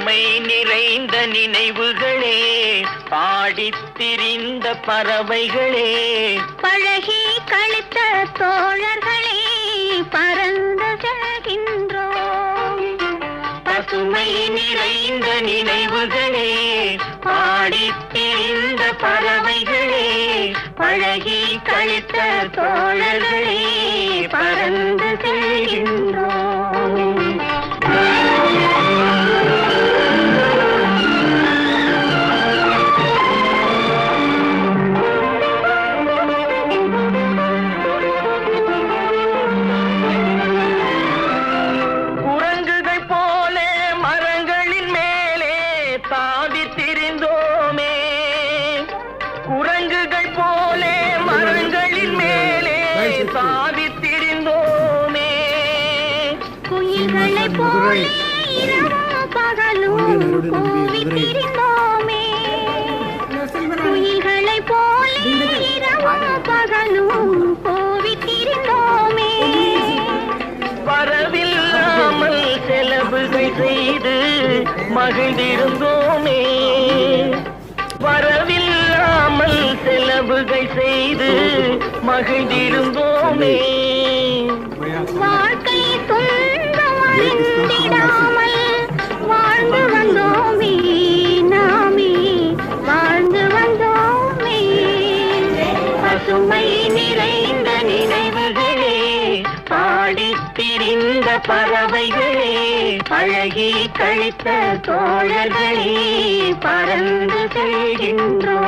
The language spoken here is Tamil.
பசுமை நிறைந்த நினைவுகளே, பாடித் திரிந்த பறவைகளே, பழகி கழித்த தோழர்களே, பறந்து செல்கின்றோம். பசுமை நிறைந்த நினைவுகளே, பாடித் திரிந்த பறவைகளே, பழகி கழித்த தோழர்களே, பறந்து செல்கின்றோம். குரங்குகள் போலே மரங்களின் மேலே சாதித்திருந்தோமே, குயில்களை போலே இரவும் பகலும் கூவித்திருந்தோமே, குயில்களை போலே இரவும் பகலும் கூவித்திருந்தோமே. வரவில்லாமல் செலவுகள் செய்து மகிழ்ந்திருந்தோமே, வரவில்லாமல் செலவுகள் செய்து மகிழ்ந்திருந்தோமே. வாழ்க்கை துன்பம் அறிந்திடாமல் வாழ்ந்து வந்தோமே, நாமே வாழ்ந்து வந்தோமே. பசுமை நிறைந்த நினைவுகளே, பாடித் திரிந்த பறவைகளே, பழகி கழித்த தோழர்களே, பறந்து செல்கின்றோம்.